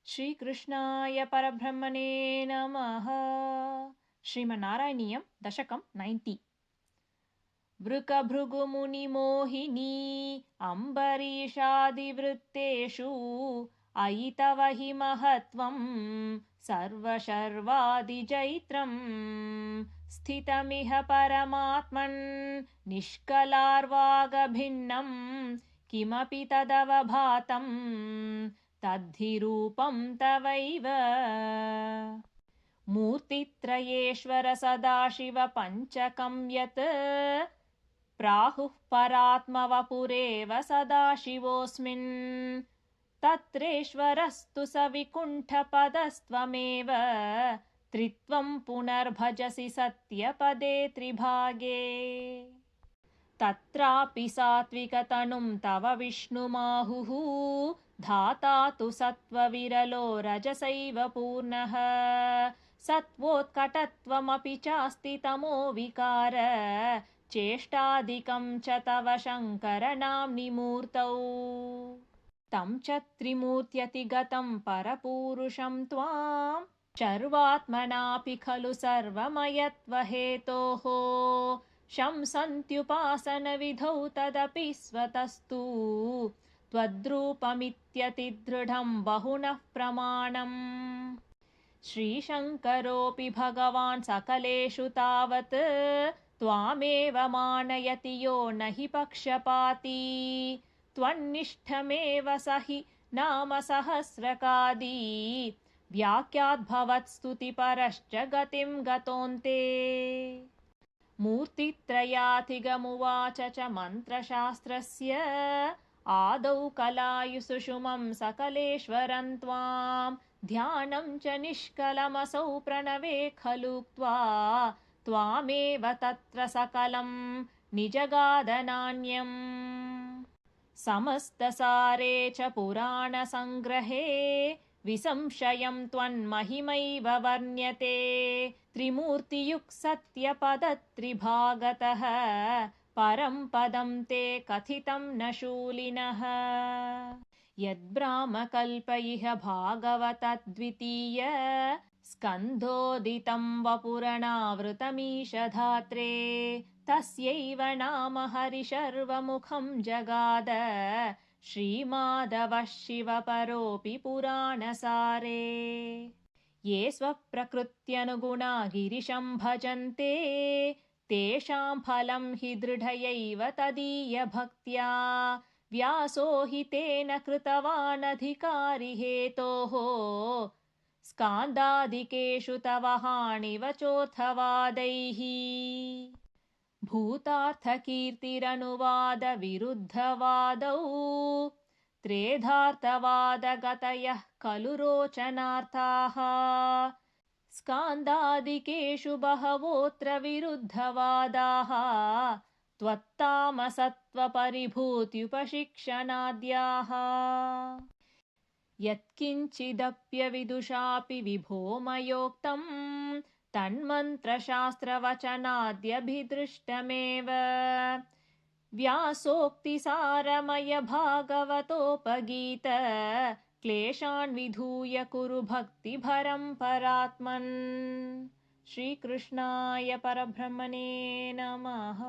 श्रीकृष्णाय परब्रह्मणे नमः। श्रीमन्नारायणीयं दशकं 90। वृकभृगुमुनिमोहिनी अम्बरीषादिवृत्तेषु अयि तव हि महत्त्वं सर्वशर्वादिजैत्रम् स्थितमिह परमात्मन् निष्कलार्वागभिन्नं किमपि तदवभातं तद्धि रूपं तवैव। मूर्तित्रयेश्वर सदाशिव पञ्चकं यत् प्राहुः परात्मवपुरेव सदाशिवोऽस्मिन् तत्रेश्वरस्तु स विकुण्ठपदस्त्वमेव त्रित्वं पुनर्भजसि सत्यपदे त्रिभागे। तत्रापि सात्विकतनुं तव विष्णुमाहुः धाता तु सत्त्वविरलो रजसैव पूर्णः सत्त्वोत्कटत्वमपि चास्ति तमो विकार चेष्टादिकं च तव शङ्करनाम्नि मूर्तौ। तं च त्रिमूर्त्यतिगतं परपूरुषं त्वां शर्वात्मनापि खलु सर्वमयत्वहेतोः शंसन्त्युपासनविधौ तदपि स्वतस्तु त्वद्रूपमित्यतिदृढं बहुनः प्रमाणम्। श्रीशङ्करोऽपि भगवान् सकलेषु तावत् त्वामेव मानयति यो न हि पक्षपाती त्वन्निष्ठमेव स हि नाम सहस्रकादी व्याख्याद्भवत्स्तुतिपरश्च गतिं गतोऽन्ते। मूर्तित्रयाधिगमुवाच च मन्त्रशास्त्रस्य आदौ कलायुसुषुमं सकलेश्वरं त्वां ध्यानं च निष्कलमसौ प्रणवे खलुक्त्वा त्वामेव तत्र सकलं निजगादनान्यम्। समस्तसारे च पुराणसङ्ग्रहे विसंशयं त्वन्महिमैव वर्ण्यते त्रिमूर्तियुक् सत्यपदत्रिभागतः परं पदं ते कथितं न शूलिनः। यद्ब्राह्मकल्प इह भागवतद्वितीय स्कन्धोदितं वपुरणावृतमीशधात्रे तस्यैव नाम हरिशर्वमुखं जगाद श्रीमाधवः शिवपरोऽपि पुराणसारे। ये स्वप्रकृत्यनुगुणा गिरिशं भजन्ते तेषां फलं हि दृढयैव तदीयभक्त्या व्यासो हि तेन कृतवानधिकारी हेतोः स्कान्दादिकेषु तव हानिवचोऽर्थवादैः। भूतार्थकीर्तिरनुवादविरुद्धवादौ त्रेधार्थवादगतयः खलु रोचनार्थाः स्कान्दादिकेषु बहवोऽत्र विरुद्धवादाः त्वत्तामसत्त्वपरिभूत्युपशिक्षणाद्याः। यत्किञ्चिदप्यविदुषापि विभो मयोक्तं तन्मन्त्रशास्त्रवचनाद्यभिदृष्टमेव व्यासोक्तिसारमय भागवतोपगीत क्लेशान् विधूय कुरु भक्तिभरं परात्मन्। श्रीकृष्णाय परब्रह्मणे नमः।